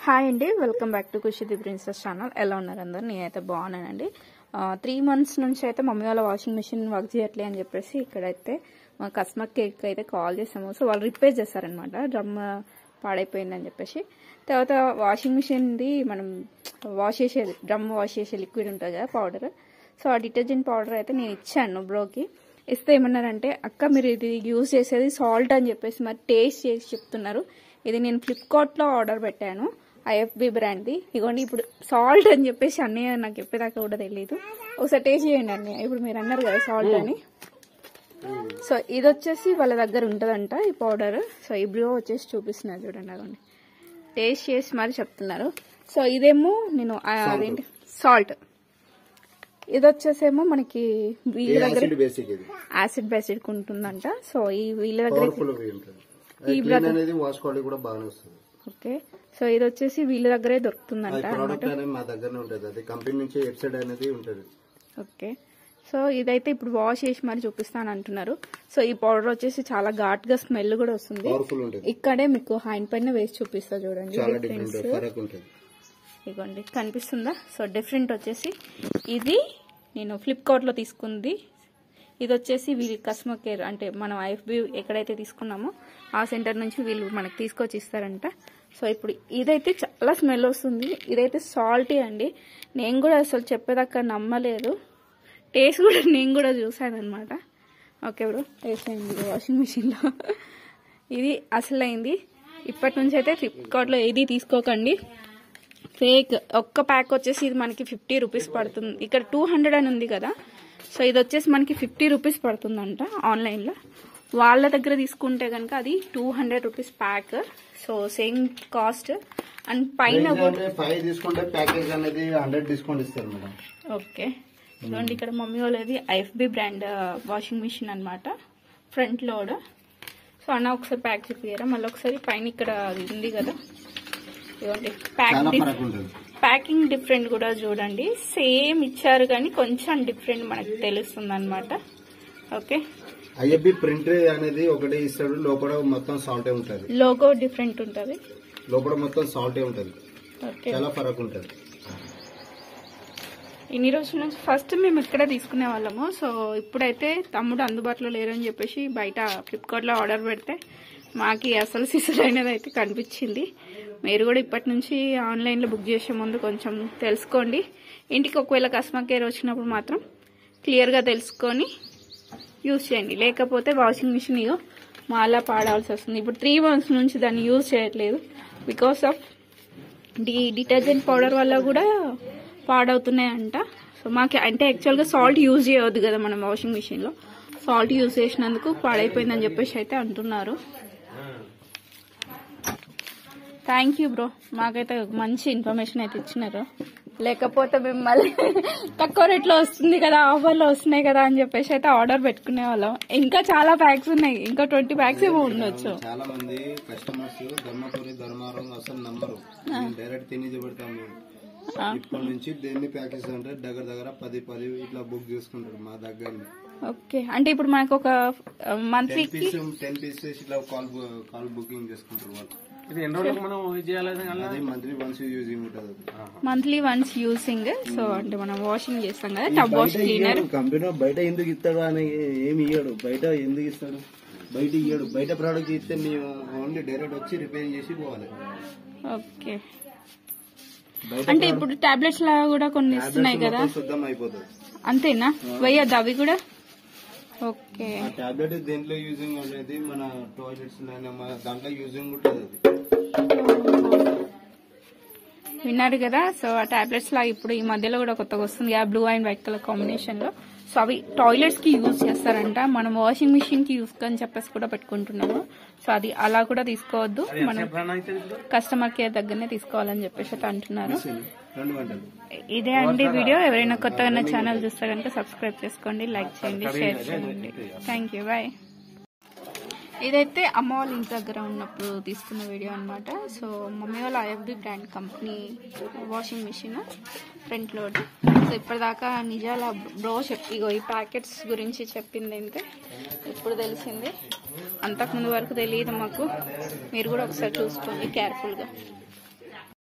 Hi అండి, welcome back to Khushi the princess channel. ఎలా ఉన్నారు అందరు? నేనైతే బాగున్నానండి. 3 months నుంచి అయితే మమ్మీ వాళ్ళ వాషింగ్ మిషన్ వర్క్ చేయట్లే అని చెప్పేసి ఇక్కడైతే మా కస్టమర్ కేర్కి అయితే కాల్ చేసాము. సో వాళ్ళు రిపేర్ చేస్తారనమాట, డ్రమ్ పాడైపోయిందని చెప్పేసి. తర్వాత వాషింగ్ మిషన్ది మనం వాష్ చేసేది, డ్రమ్ వాష్ చేసే లిక్విడ్ ఉంటుంది కదా, పౌడర్. సో ఆ డిటర్జెంట్ పౌడర్ అయితే నేను ఇచ్చాను బ్రోకి. ఇస్తే ఏమన్నారంటే, అక్క మీరు ఇది యూజ్ చేసేది సాల్ట్ అని చెప్పేసి మరి టేస్ట్ చేసి చెప్తున్నారు. ఇది నేను ఫ్లిప్కార్ట్లో ఆర్డర్ పెట్టాను, IFB బ్రాండ్ది. ఇగోండి ఇప్పుడు సాల్ట్ అని చెప్పేసి అన్నయ్య నాకు చెప్పేదాకా కూడా తెలియదు. ఒకసారి టేస్ట్ చేయండి అన్నయ్య. ఇప్పుడు మీరు అన్నారు కదా సాల్ట్ అని. సో ఇది వచ్చేసి వాళ్ళ దగ్గర ఉంటుందంట ఈ పౌడర్. సో ఈ బ్రో వచ్చేసి చూపిస్తున్నారు చూడండి, అదండి టేస్ట్ చేసి మరి చెప్తున్నారు. సో ఇదేమో నేను అదేంటి సాల్ట్, ఇది వచ్చేసేమో మనకి వీళ్ళ దగ్గర యాసిడ్ బేసిడ్ ఉంటుందంట. సో ఈ వీళ్ళ దగ్గర ఓకే. సో ఇది వచ్చేసి వీళ్ళ దగ్గరే దొరుకుతుందంట. ఓకే. సో ఇదైతే ఇప్పుడు వాష్ చేసి మరి చూపిస్తాను అంటున్నారు. సో ఈ పౌడర్ వచ్చేసి చాలా ఘాట్ గా స్మెల్ కూడా వస్తుంది. ఇక్కడే మీకు హ్యాండ్ పైన వేసి చూపిస్తా చూడండి, ఇదిగోండి కనిపిస్తుందా? సో డిఫరెంట్ వచ్చేసి ఇది నేను ఫ్లిప్కార్ట్ లో తీసుకుంది. ఇది వచ్చేసి వీళ్ళు కస్టమర్ కేర్ అంటే మనం IFB ఎక్కడైతే తీసుకున్నామో ఆ సెంటర్ నుంచి వీళ్ళు మనకు తీసుకొచ్చి ఇస్తారంట. సో ఇప్పుడు ఇదైతే చాలా స్మెల్ వస్తుంది. ఇదైతే సాల్టీ అండి. నేను కూడా అసలు చెప్పేదాకా నమ్మలేదు. టేస్ట్ కూడా నేను కూడా చూసాను అనమాట. ఓకే బ్రో, టేస్ట్ అయింది వాషింగ్ మిషన్లో. ఇది అసలు అయింది. ఇప్పటి నుంచి అయితే ఫ్లిప్కార్ట్లో ఏది తీసుకోకండి, ఫేక్. ఒక్క ప్యాక్ వచ్చేసి ఇది మనకి 50 రూపీస్ పడుతుంది. ఇక్కడ 200 అని ఉంది కదా, సో ఇది వచ్చేసి మనకి 50 రూపీస్ పడుతుందంట ఆన్లైన్లో. వాళ్ళ దగ్గర తీసుకుంటే కనుక అది 200 rupees pack. So same cost. And పైన ఓకే. చూడండి ఇక్కడ మమ్మీ వాళ్ళది IFB బ్రాండ్ వాషింగ్ మిషన్ అనమాట, ఫ్రంట్ లోడ్. సో అన్న ఒకసారి ప్యాక్ చూపియరా మళ్ళీ ఒకసారి. పైన ఇక్కడ ఉంది కదా, ఇవ్వండి ప్యాకింగ్ డిఫరెంట్ కూడా చూడండి. సేమ్ ఇచ్చారు కానీ కొంచెం డిఫరెంట్ మనకు తెలుస్తుంది అనమాట. ఓకే. IFB ప్రింట్ అనేది ఒకటే ఇస్తాడు, లోపల మొత్తం సాల్టే ఉంటది. లోగో డిఫరెంట్ ఉంటది, లోపల మొత్తం సాల్టే ఉంటది. చాలా ఫరక్ ఉంటది. ఇన్ని రోజుల నుంచి ఫస్ట్ మేము ఇక్కడ తీసుకునే వాళ్ళము. సో ఇప్పుడైతే తమ్ముడు అందుబాటులో లేరని చెప్పేసి బయట ఫ్లిప్కార్ట్ లో ఆర్డర్ పెడితే మాకి అసలు సిసలైనది అయితే కనిపించింది. మీరు కూడా ఇప్పటి నుంచి ఆన్లైన్లో బుక్ చేసే ముందు కొంచెం తెలుసుకోండి. ఇంటికి ఒకవేళ కస్టమర్ కేర్ వచ్చినప్పుడు మాత్రం క్లియర్గా తెలుసుకొని యూజ్ చేయండి. లేకపోతే వాషింగ్ మిషన్ ఇగో మాలా పాడాల్సి వస్తుంది. ఇప్పుడు 3 months నుంచి దాన్ని యూజ్ చేయట్లేదు. బికాస్ ఆఫ్ డిటర్జెంట్ పౌడర్ వల్ల కూడా పాడవుతున్నాయంట. సో మాకు అంటే యాక్చువల్గా సాల్ట్ యూజ్ చేయవద్దు కదా మనం వాషింగ్ మిషన్లో. సాల్ట్ యూజ్ చేసినందుకు పాడైపోయిందని చెప్పేసి అయితే అంటున్నారు. థ్యాంక్ యూ బ్రో, మాకైతే మంచి ఇన్ఫర్మేషన్ అయితే ఇచ్చినారు. లేకపోతే మిమ్మల్ని తక్కువ రేట్లో వస్తుంది కదా, ఆఫర్లో వస్తున్నాయి కదా అని చెప్పేసి అయితే ఆర్డర్ పెట్టుకునే వాళ్ళం. ఇంకా చాలా ప్యాక్స్ ఉన్నాయి, ఇంకా 20 ప్యాక్స్ ఏమో ఉండొచ్చు. చాలా మంది కస్టమర్స్ ధర్మపురి ధర్మారం అసలు నంబరు, డైరెక్ట్ తిని చూపెడతాము. ఇప్పటి నుంచి దేన్ని ప్యాకేజ్ అంటే దగ్గర 10 ఇట్లా బుక్ చేసుకుంటారు మా దగ్గర. ఓకే. అంటే ఇప్పుడు మనకు ఒక మంత్లీ 10 పీసెస్ ఇట్లా కాల్ బుకింగ్ చేసుకుంటారు వాళ్ళు. Monthly once using. సో అంటే మనం వాషింగ్ చేస్తాం కదా, టబ్ వాష్ క్లీనర్. కంపెనీ బయట ఎందుకు ఇస్తాడు అని ఏమి ఇయ్యాడు, బయట ఎందుకు ఇస్తాడు, బయట ఇయ్యాడు. బయట ప్రోడక్ట్ ఇస్తే మేము ఓన్లీ డైరెక్ట్ వచ్చి రిపేర్ చేసి పోవాలి. ఓకే. అంటే ఇప్పుడు టాబ్లెట్స్ లాగా కూడా కొన్ని ఇస్తున్నాయి కదా, శుద్ధం అయిపోతుంది. అంతేనా? వేయద్దు అవి కూడా? ఓకే. టాబ్లెట్ దేంట్లో యూజింగ్ అనేది మన టాయిలెట్స్ దాంట్లో యూజింగ్ ఉంటుంది. విన్నారు కదా. సో ఆ టాబ్లెట్స్ లా ఇప్పుడు ఈ మధ్యలో కూడా కొత్తగా వస్తుంది, ఆ blue and white colour combination లో. సో అవి టాయిలెట్స్ కి యూజ్ చేస్తారంట, మనం వాషింగ్ మిషన్ కి యూజ్ అని చెప్పేసి కూడా పెట్టుకుంటున్నాము. సో అది అలా కూడా తీసుకోవద్దు, మనం కస్టమర్ కేర్ దగ్గరనే తీసుకోవాలని చెప్పేసి అయితే అంటున్నారు. ఇదే అండి వీడియో. ఎవరైనా కొత్తగా ఛానల్ చూస్తే కనుక సబ్స్క్రైబ్ చేసుకోండి, లైక్ చేయండి, షేర్ చేయండి. Thank you, bye. ఇదైతే అమ్మ వాళ్ళ ఇంటి దగ్గర ఉన్నప్పుడు తీసుకున్న వీడియో అనమాట. సో మమ్మీ వాళ్ళ IFB brand company washing machine front load. So ఇప్పటిదాకా నిజాల బ్రో ఇగో ఈ ప్యాకెట్స్ గురించి చెప్పింది అయితే ఇప్పుడు తెలిసింది, అంతకుముందు వరకు తెలియదు మాకు. మీరు కూడా ఒకసారి చూసుకోండి కేర్ఫుల్గా.